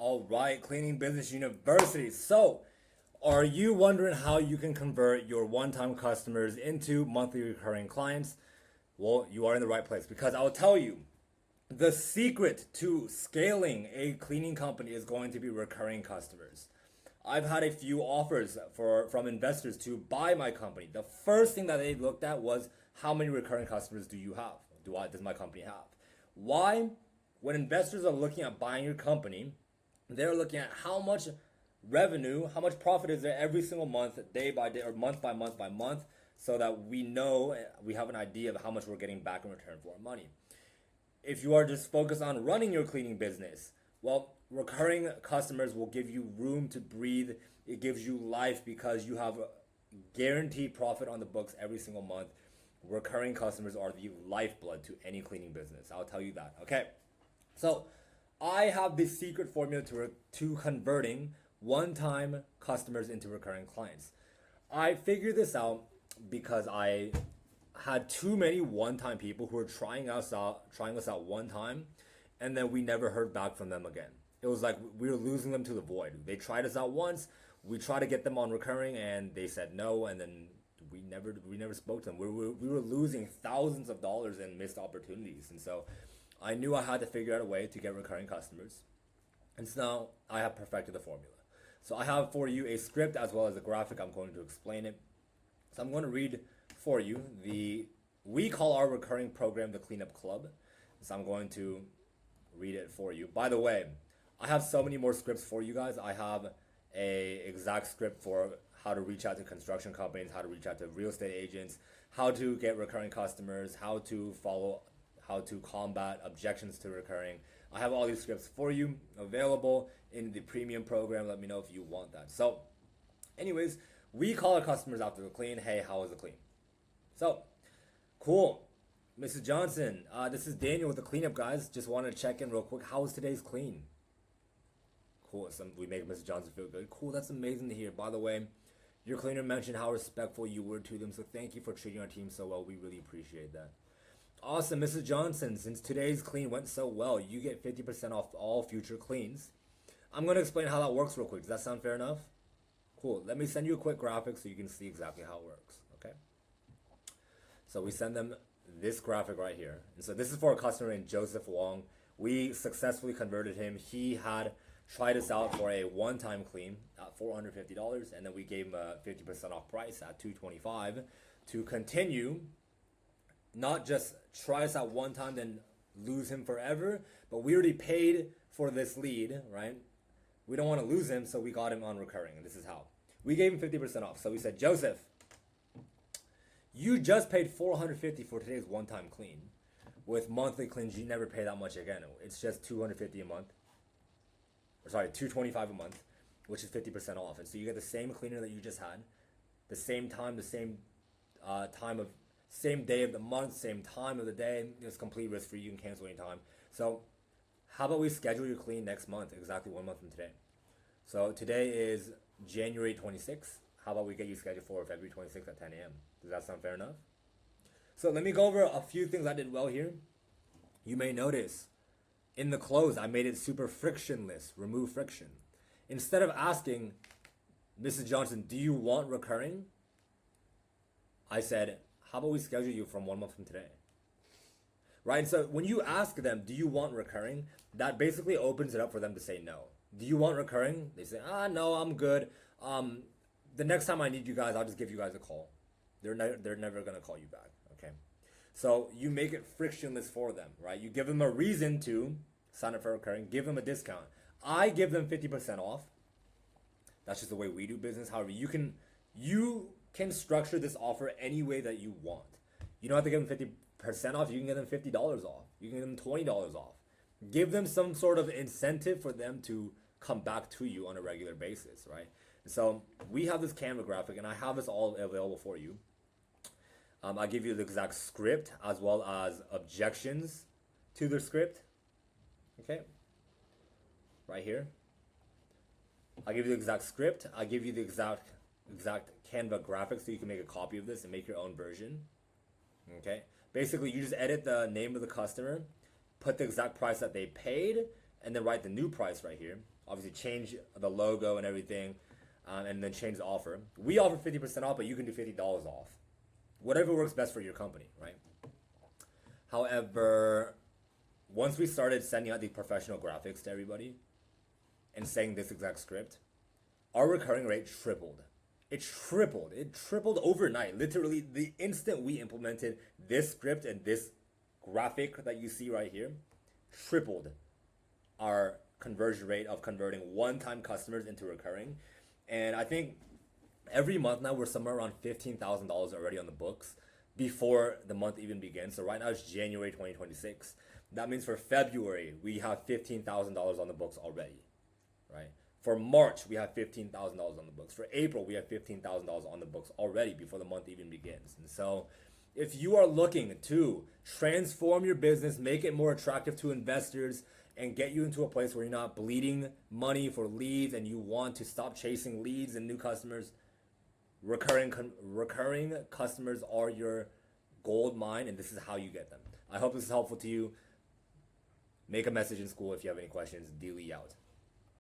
All right, Cleaning Business University. So, are you wondering how you can convert your one-time customers into monthly recurring clients? Well, you are in the right place because I'll tell you, the secret to scaling a cleaning company is going to be recurring customers. I've had a few offers from investors to buy my company. The first thing that they looked at was how many recurring customers do you have? Does my company have? Why? When investors are looking at buying your company, they're looking at how much revenue, how much profit is there every single month, day by day, or month by month by month, so that we know, we have an idea of how much we're getting back in return for our money. If you are just focused on running your cleaning business, well, recurring customers will give you room to breathe. It gives you life because you have a guaranteed profit on the books every single month. Recurring customers are the lifeblood to any cleaning business. I'll tell you that. Okay. So I have the secret formula to converting one-time customers into recurring clients. I figured this out because I had too many one-time people who were trying us out one time, and then we never heard back from them again. It was like we were losing them to the void. They tried us out once, we tried to get them on recurring, and they said no, and then we never spoke to them. We were losing thousands of dollars in missed opportunities, and so I knew I had to figure out a way to get recurring customers. And so now I have perfected the formula. So I have for you a script as well as a graphic. I'm going to explain it. So I'm going to read for you we call our recurring program the Cleanup Club. So I'm going to read it for you. By the way, I have so many more scripts for you guys. I have a exact script for how to reach out to construction companies, how to reach out to real estate agents, how to get recurring customers, how to combat objections to recurring. I have all these scripts for you available in the premium program. Let me know if you want that. So anyways, we call our customers after the clean. Hey, how was the clean? So cool. Mrs. Johnson, this is Daniel with the Cleanup Guys. Just wanted to check in real quick. How was today's clean? Cool. We make Mrs. Johnson feel good. Cool. That's amazing to hear. By the way, your cleaner mentioned how respectful you were to them. So thank you for treating our team so well. We really appreciate that. Awesome, Mrs. Johnson. Since today's clean went so well, you get 50% off all future cleans. I'm going to explain how that works real quick. Does that sound fair enough? Cool. Let me send you a quick graphic so you can see exactly how it works. Okay. So we send them this graphic right here. And so this is for a customer named Joseph Wong. We successfully converted him. He had tried us out for a one-time clean at $450, and then we gave him a 50% off price at $225 to continue. Not just try us out one time, then lose him forever, but we already paid for this lead, right? We don't want to lose him, so we got him on recurring, and this is how. We gave him 50% off. So we said, Joseph, you just paid $450 for today's one-time clean. With monthly cleans, you never pay that much again. It's just $250 a month. Or sorry, $225 a month, which is 50% off. And so you get the same cleaner that you just had, the same time, the same same day of the month, same time of the day. It's complete risk free. You can cancel anytime. So how about we schedule your clean next month, exactly 1 month from today? So today is January 26th. How about we get you scheduled for February 26th at 10 a.m.? Does that sound fair enough? So let me go over a few things I did well here. You may notice in the close, I made it super frictionless, remove friction. Instead of asking, Mrs. Johnson, do you want recurring? I said, how about we schedule you from 1 month from today? Right? So when you ask them, do you want recurring? That basically opens it up for them to say no. Do you want recurring? They say, no, I'm good. The next time I need you guys, I'll just give you guys a call. They're never going to call you back. Okay. So you make it frictionless for them, right? You give them a reason to sign up for recurring, give them a discount. I give them 50% off. That's just the way we do business. However, you can structure this offer any way that you want. You don't have to give them 50% off. You can give them $50 off. You can give them $20 off. Give them some sort of incentive for them to come back to you on a regular basis, right? So we have this Canva graphic, and I have this all available for you. I give you the exact script as well as objections to the script. Okay, right here. I give you the exact script. I give you the exact Canva graphics so you can make a copy of this and make your own version. Okay, basically you just edit the name of the customer, put the exact price that they paid, and then write the new price right here. Obviously change the logo and everything, and then change the offer. We offer 50% off, but you can do $50 off. Whatever works best for your company, right? However, once we started sending out the professional graphics to everybody and saying this exact script, our recurring rate tripled. It tripled. It tripled overnight. Literally, the instant we implemented this script and this graphic that you see right here, tripled our conversion rate of converting one-time customers into recurring. And I think every month now we're somewhere around $15,000 already on the books before the month even begins. So right now it's January 2026. That means for February, we have $15,000 on the books already, right? For March, we have $15,000 on the books. For April, we have $15,000 on the books already before the month even begins. And so if you are looking to transform your business, make it more attractive to investors, and get you into a place where you're not bleeding money for leads and you want to stop chasing leads and new customers, recurring customers are your gold mine, and this is how you get them. I hope this is helpful to you. Make a message in school if you have any questions. Dealy out.